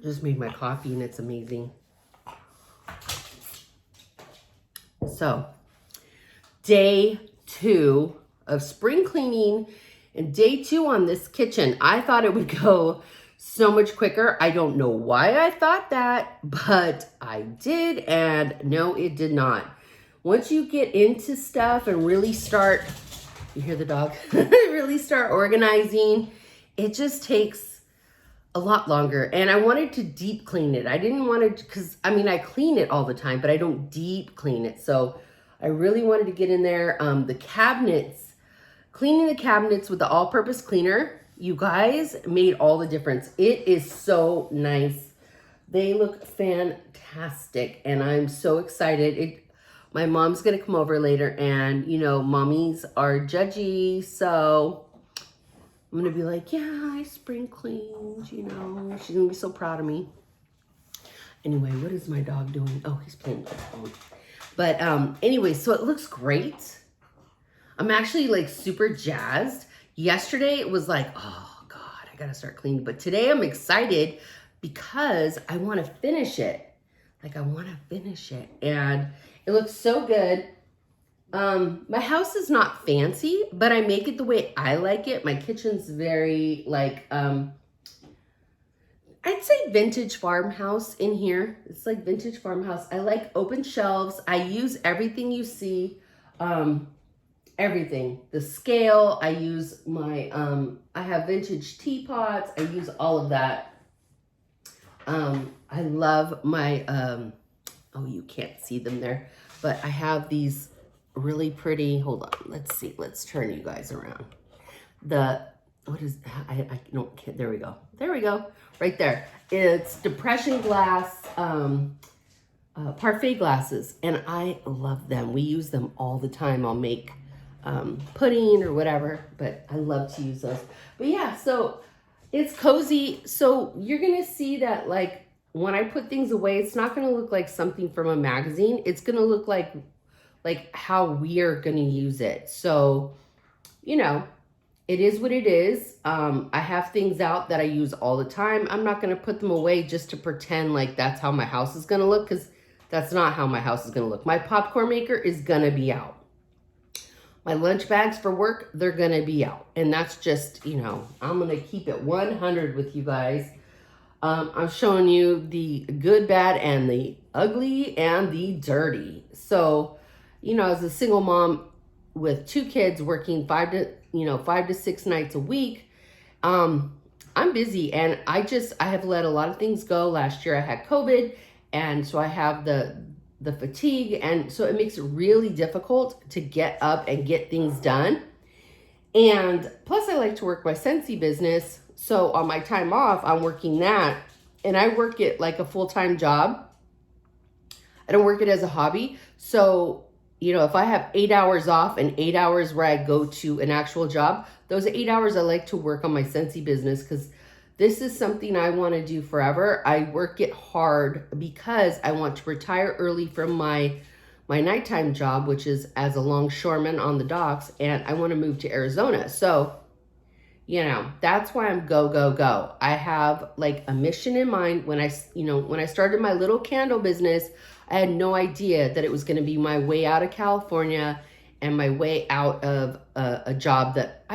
Just made my coffee and it's amazing. So, day 2 of spring cleaning and day 2 on this kitchen. I thought it would go so much quicker. I don't know why I thought that, but I did, and no, it did not. Once you get into stuff and really start, you hear the dog, really start organizing, it just takes a lot longer. And I wanted to deep clean it. I didn't want to, because I mean, I clean it all the time, but I don't deep clean it. So I really wanted to get in there. The cabinets, cleaning the cabinets with the all-purpose cleaner, you guys, made all the difference. It is so nice. They look fantastic, and I'm so excited. My mom's gonna come over later, and you know, mommies are judgy, so I'm gonna be like, yeah, I spring cleaned, you know. She's gonna be so proud of me. Anyway, what is my dog doing? Oh, he's playing with his phone. But anyway, so it looks great. I'm actually like super jazzed. Yesterday it was like, oh God, I gotta start cleaning. But today I'm excited because I wanna finish it. Like I wanna finish it. And it looks so good. My house is not fancy, but I make it the way I like it. My kitchen's very like, I'd say vintage farmhouse in here. It's like vintage farmhouse. I like open shelves. I use everything you see. Everything. The scale, I use my, I have vintage teapots. I use all of that. I love my, oh, you can't see them there, but I have these really pretty, hold on, let's see, let's turn you guys around. What is, I don't, there we go, right there. It's depression glass, parfait glasses, and I love them. We use them all the time. I'll make pudding or whatever, but I love to use those. But yeah, so it's cozy. So you're gonna see that like when I put things away, it's not gonna look like something from a magazine. It's gonna look like how we're gonna use it. So, you know, it is what it is. I have things out that I use all the time. I'm not gonna put them away just to pretend like that's how my house is gonna look, because that's not how my house is gonna look. My popcorn maker is gonna be out. My lunch bags for work, they're gonna be out. And that's just, you know, I'm gonna keep it 100 with you guys. I'm showing you the good, bad, and the ugly, and the dirty. So, you know, as a single mom with 2 kids working 5 to 6 nights a week, I'm busy, and I have let a lot of things go. Last year I had COVID, and so I have the fatigue, and so it makes it really difficult to get up and get things done. And plus I like to work my Scentsy business, so on my time off I'm working that, and I work it like a full-time job. I don't work it as a hobby. So, you know, if I have 8 hours off and 8 hours where I go to an actual job, those 8 hours I like to work on my Scentsy business, because this is something I want to do forever. I work it hard because I want to retire early from my nighttime job, which is as a longshoreman on the docks, and I want to move to Arizona. So, you know, that's why I'm go, go, go. I have like a mission in mind. When I started my little candle business, I had no idea that it was going to be my way out of California and my way out of a job that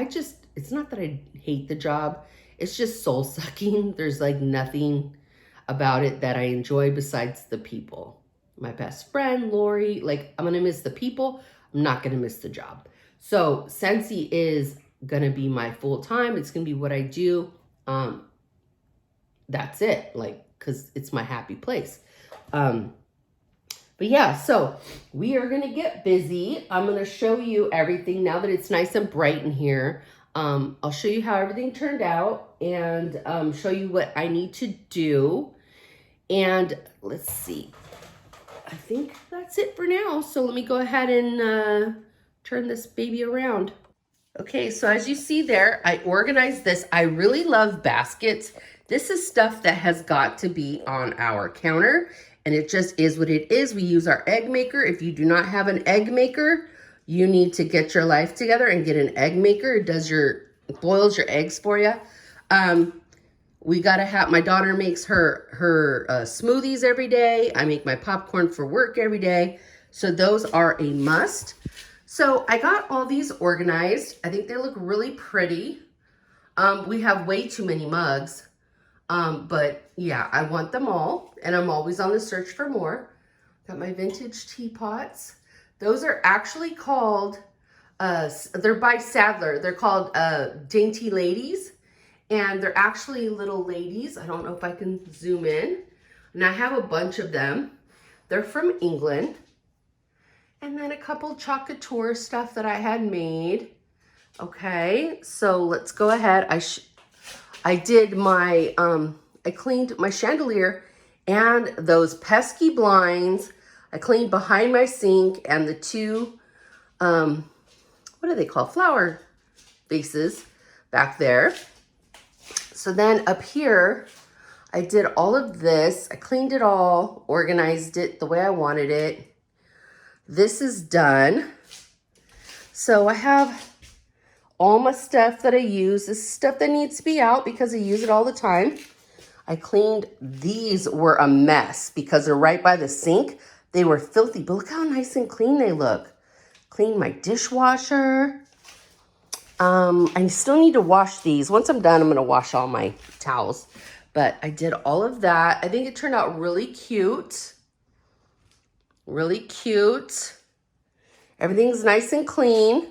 it's not that I hate the job. It's just soul sucking. There's like nothing about it that I enjoy besides the people. My best friend, Lori, like I'm going to miss the people. I'm not going to miss the job. So Scentsy is going to be my full time. It's going to be what I do. That's it. Like, cause it's my happy place. But yeah, so we are going to get busy. I'm going to show you everything now that it's nice and bright in here. I'll show you how everything turned out, and show you what I need to do. And let's see. I think that's it for now. So let me go ahead and turn this baby around. Okay, so as you see there, I organized this. I really love baskets. This is stuff that has got to be on our counter, and it just is what it is. We use our egg maker. If you do not have an egg maker, you need to get your life together and get an egg maker. It boils your eggs for you. We gotta have, my daughter makes her smoothies every day. I make my popcorn for work every day. So those are a must. So I got all these organized. I think they look really pretty. We have way too many mugs. But yeah, I want them all, and I'm always on the search for more. Got my vintage teapots. Those are actually called, they're by Sadler. They're called Dainty Ladies, and they're actually little ladies. I don't know if I can zoom in. And I have a bunch of them. They're from England. And then a couple chocolate tour stuff that I had made. Okay, so let's go ahead. I did my, I cleaned my chandelier and those pesky blinds. I cleaned behind my sink and the two, what do they call, flower vases back there. So then up here, I did all of this. I cleaned it all, organized it the way I wanted it. This is done. So I have all my stuff that I use. This is stuff that needs to be out because I use it all the time. I cleaned, these were a mess because they're right by the sink. They were filthy, but look how nice and clean they look. Cleaned my dishwasher. I still need to wash these. Once I'm done, I'm gonna wash all my towels. But I did all of that. I think it turned out really cute. Really cute. Everything's nice and clean.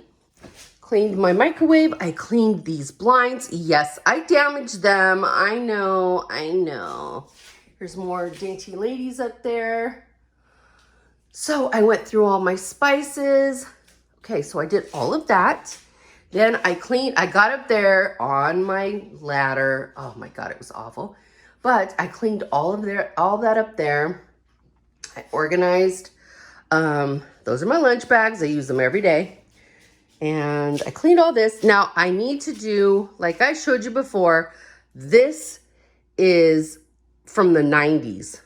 Cleaned my microwave. I cleaned these blinds. Yes, I damaged them. I know, I know. Here's more Dainty Ladies up there. So I went through all my spices. Okay, so I did all of that. Then I got up there on my ladder. Oh my God, it was awful. But I cleaned all that up there. I organized, those are my lunch bags. I use them every day. And I cleaned all this. Now I need to do, like I showed you before, this is from the 90s,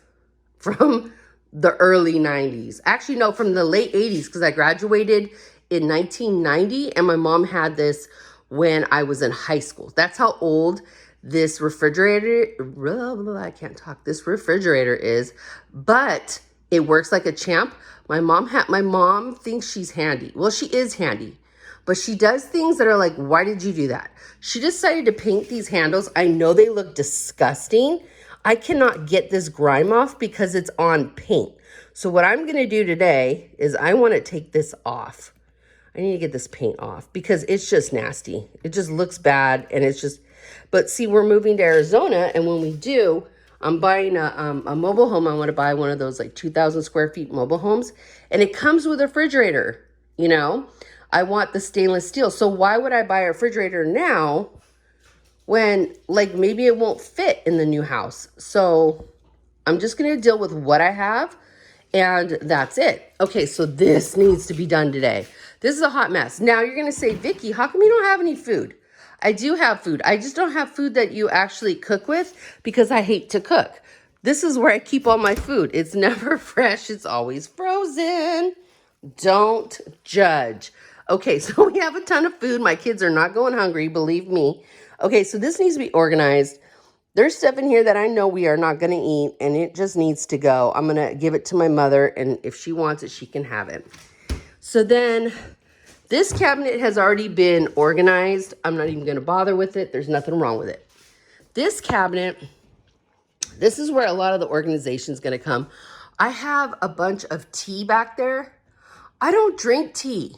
from the early 90s. Actually, no, from the late 80s, because I graduated in 1990 and my mom had this when I was in high school. That's how old this refrigerator, I can't talk, this refrigerator is, but it works like a champ. My mom thinks she's handy. Well, she is handy, but she does things that are like, why did you do that? She decided to paint these handles. I know they look disgusting. I cannot get this grime off because it's on paint. So what I'm gonna do today is I wanna take this off. I need to get this paint off because it's just nasty. It just looks bad and it's just, but see, we're moving to Arizona, and when we do, I'm buying a mobile home. I want to buy one of those like 2,000 square feet mobile homes, and it comes with a refrigerator, you know? I want the stainless steel. So why would I buy a refrigerator now when like maybe it won't fit in the new house? So I'm just going to deal with what I have, and that's it. Okay, so this needs to be done today. This is a hot mess. Now you're going to say, Vicki, how come you don't have any food? I do have food. I just don't have food that you actually cook with because I hate to cook. This is where I keep all my food. It's never fresh. It's always frozen. Don't judge. Okay, so we have a ton of food. My kids are not going hungry, believe me. Okay, so this needs to be organized. There's stuff in here that I know we are not going to eat, and it just needs to go. I'm going to give it to my mother, and if she wants it, she can have it. So then this cabinet has already been organized. I'm not even going to bother with it. There's nothing wrong with it. This cabinet, this is where a lot of the organization is going to come. I have a bunch of tea back there. I don't drink tea.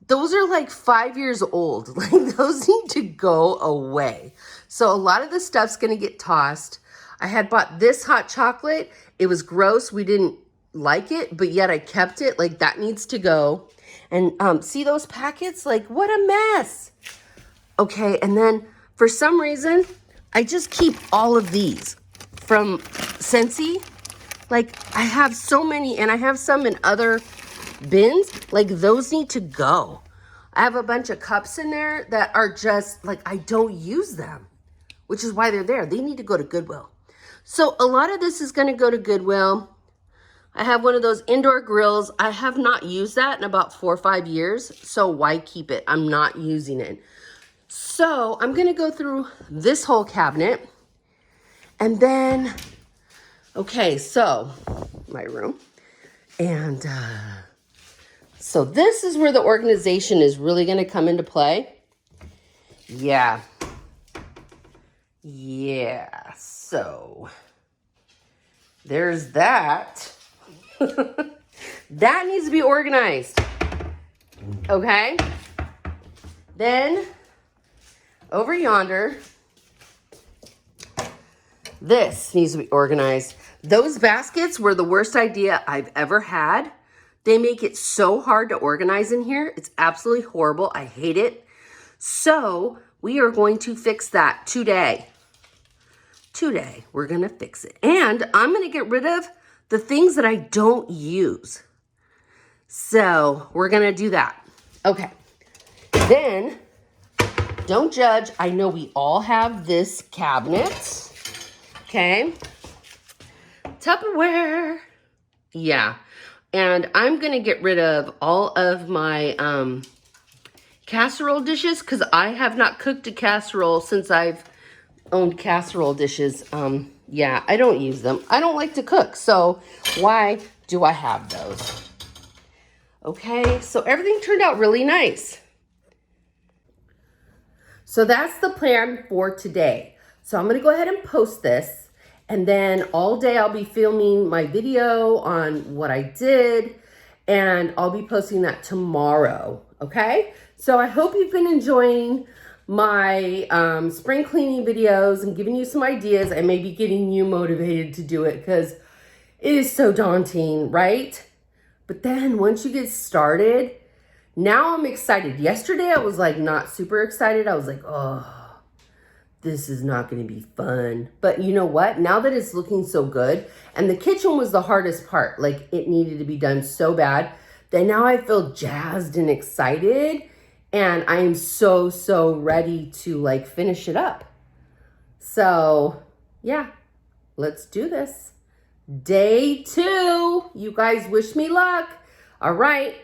Those are like 5 years old. Like those need to go away. So a lot of the stuff's going to get tossed. I had bought this hot chocolate. It was gross. We didn't like it, but yet I kept it. Like that needs to go. And see those packets? Like what a mess. Okay, and then for some reason, I just keep all of these from Scentsy. Like I have so many, and I have some in other bins. Like those need to go. I have a bunch of cups in there that are just like, I don't use them, which is why they're there. They need to go to Goodwill. So a lot of this is going to go to Goodwill. I have one of those indoor grills. I have not used that in about 4 or 5 years. So why keep it? I'm not using it. So I'm going to go through this whole cabinet, And then, okay, so my room. And so this is where the organization is really going to come into play. Yeah. Yeah. So there's that. That needs to be organized. Okay. Then over yonder, this needs to be organized. Those baskets were the worst idea I've ever had. They make it so hard to organize in here. It's absolutely horrible. I hate it. So we are going to fix that today. Today, we're going to fix it. And I'm going to get rid of the things that I don't use. So we're going to do that. Okay. Then, don't judge. I know we all have this cabinet. Okay. Tupperware. Yeah. And I'm going to get rid of all of my casserole dishes because I have not cooked a casserole since I've owned casserole dishes. Yeah, I don't use them. I don't like to cook. So why do I have those? Okay, so everything turned out really nice. So that's the plan for today. So I'm going to go ahead and post this. And then all day I'll be filming my video on what I did. And I'll be posting that tomorrow. Okay? So I hope you've been enjoying my spring cleaning videos and giving you some ideas and maybe getting you motivated to do it because it is so daunting, right? But then once you get started, now I'm excited. Yesterday I was like not super excited. I was like, oh, this is not going to be fun. But you know what? Now that it's looking so good, and the kitchen was the hardest part, like it needed to be done so bad, that now I feel jazzed and excited. And I am so, so ready to like finish it up. So yeah, let's do this. Day 2. You guys wish me luck. All right.